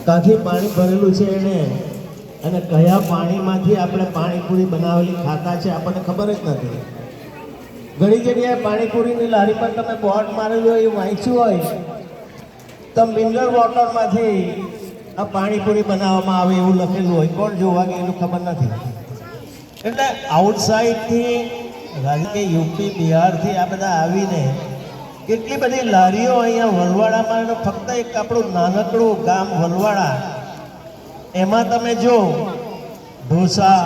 કાંથી પાણી ભરેલું છે એને અને કયા પાણીમાંથી આપણે પાણીપુરી બનાવેલી ખાતા છે આપણને ખબર જ નથી. ઘણી જગ્યાએ પાણીપુરીની લારી પર તમે બોર્ડ મારેલું હોય એ વાંચ્યું હોય તો મિનરલ વોટરમાંથી આ પાણીપુરી બનાવવામાં આવે એવું લખેલું હોય, કોણ જોવા ગયેલું ખબર નથી. એટલે આઉટસાઇડથી કે યુપી બિહારથી આ બધા આવીને કેટલી બધી લારીઓ અહીંયા વલવાડામાં, ફક્ત એક આપણું નાનકડું ગામ વલવાડા, એમાં તમે જો ઢોસા,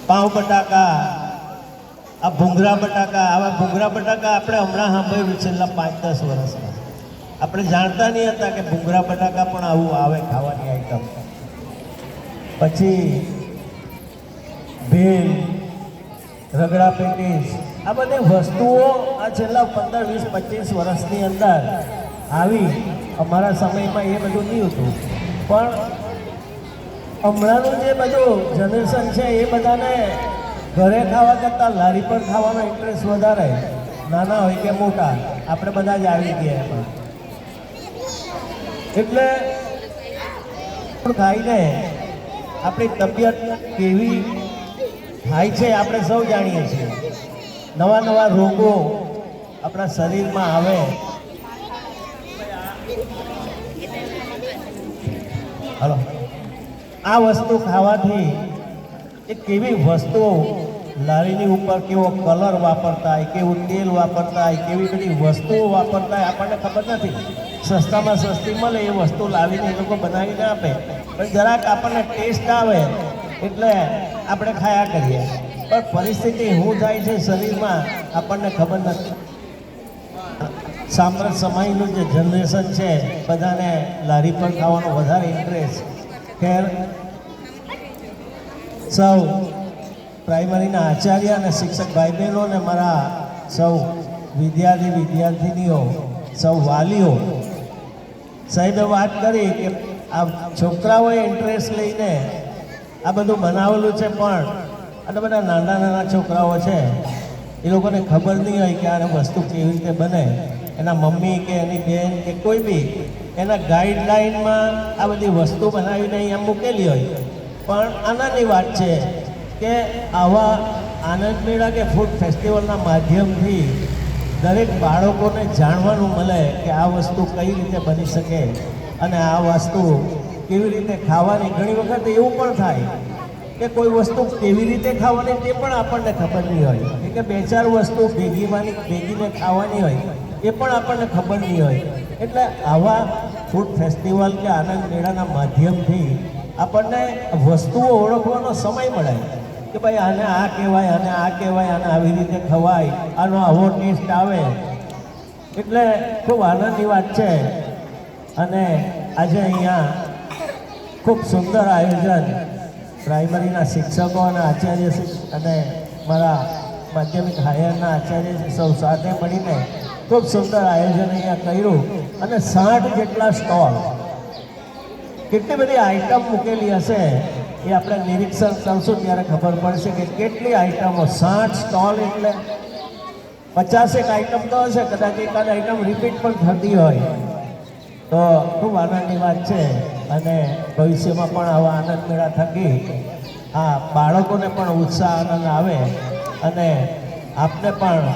પાવ બટાકા, આ ભૂંગળા બટાકા, આવા ભૂંગળા બટાકા આપણે હમણાં સાંભળ્યું છેલ્લા 5-10 વર્ષમાં. આપણે જાણતા નહીં હતા કે ભૂંગળા બટાકા પણ આવું આવે ખાવાની આઈટમ. પછી ભેલ, રગડા પેટીસ, આ બધી વસ્તુઓ આ છેલ્લા 15, 20, 25 વર્ષની અંદર આવી. અમારા સમયમાં એ બધું નહીં હતું, પણ હમણાંનું જે બધું જનરેશન છે એ બધાને ઘરે ખાવા કરતાં લારી પર ખાવાનો ઇન્ટરેસ્ટ વધારે, નાના હોય કે મોટા, આપણે બધા જ આવી ગયા એમાં. એટલે ખાઈને આપણી તબિયત કેવી થાય છે આપણે સૌ જાણીએ છીએ. નવા નવા રોગો આપણા શરીરમાં આવે. હલો, આ વસ્તુ ખાવાથી એ કેવી વસ્તુઓ લારીની ઉપર કેવો કલર વાપરતા હોય, કેવું તેલ વાપરતા હોય, કેવી બધી વસ્તુઓ વાપરતા હોય આપણને ખબર નથી. સસ્તામાં સસ્તી મળે એ વસ્તુ લાવીને એ લોકો બનાવીને આપે, પણ જરાક આપણને ટેસ્ટ આવે એટલે આપણે ખાયા કરીએ, પણ પરિસ્થિતિ શું થાય છે શરીરમાં આપણને ખબર નથી. સાંપ્રત સમયનું જે જનરેશન છે બધાને લારી પર ખાવાનો વધારે ઇન્ટરેસ્ટ. ખેર, સૌ પ્રાઇમરીના આચાર્ય અને શિક્ષક ભાઈ બહેનો અને મારા સૌ વિદ્યાર્થી વિદ્યાર્થીનીઓ, સૌ વાલીઓ, સાહેબે વાત કરી કે આ છોકરાઓએ ઇન્ટરેસ્ટ લઈને આ બધું બનાવેલું છે, પણ આ બધા નાના નાના છોકરાઓ છે એ લોકોને ખબર નહીં હોય કે આ વસ્તુ કેવી રીતે બને. એના મમ્મી કે એની બહેન કે કોઈ બી એના ગાઈડલાઇનમાં આ બધી વસ્તુ બનાવીને અહીંયા મૂકેલી હોય. પણ આનંદની વાત છે કે આવા આનંદ મેળા કે ફૂડ ફેસ્ટિવલના માધ્યમથી દરેક બાળકોને જાણવાનું મળે કે આ વસ્તુ કઈ રીતે બની શકે અને આ વસ્તુ કેવી રીતે ખાવાની. ઘણી વખત એવું પણ થાય કે કોઈ વસ્તુ કેવી રીતે ખાવાની તે પણ આપણને ખબર નહીં હોય, કે 2-4 વસ્તુ ભેગીને ખાવાની હોય એ પણ આપણને ખબર નહીં હોય. એટલે આવા ફૂડ ફેસ્ટિવલ કે આનંદ મેળાના માધ્યમથી આપણને વસ્તુઓ ઓળખવાનો સમય મળે કે ભાઈ આને આ કહેવાય, આને આ કહેવાય, આને આવી રીતે ખવાય, આનો આવો ટેસ્ટ આવે. એટલે ખૂબ આનંદની વાત છે. અને આજે અહીંયા ખૂબ સુંદર આયોજન પ્રાઇમરીના શિક્ષકો અને આચાર્ય અને મારા માધ્યમિક હાયરના આચાર્ય સૌ સાથે મળીને ખૂબ સુંદર આયોજન અહીંયા કર્યું. અને 60 જેટલા સ્ટોલ, કેટલી બધી આઈટમ મૂકેલી હશે એ આપણે નિરીક્ષણ કરશું ત્યારે ખબર પડશે કે કેટલી આઈટમો. 60 સ્ટોલ એટલે 50 આઈટમ તો હશે, કદાચ એકાદ આઈટમ રિપીટ પણ થતી હોય. તો ખૂબ આનંદની વાત છે. અને ભવિષ્યમાં પણ આવા આનંદ મેળા થકી આ બાળકોને પણ ઉત્સાહ આનંદ આવે અને આપને પણ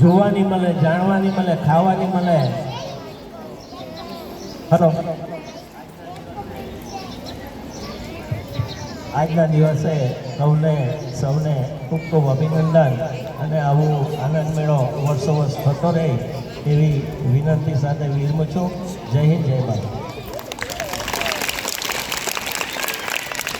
જોવાની મળે, જાણવાની મળે, ખાવાની મળે. હલો, આજના દિવસે સૌને ખૂબ ખૂબ અભિનંદન અને આવું આનંદ મેળો વર્ષો વર્ષ થતો રહે એવી વિનંતી સાથે વિરમું છું. જય હિન્દ, જય ભારત.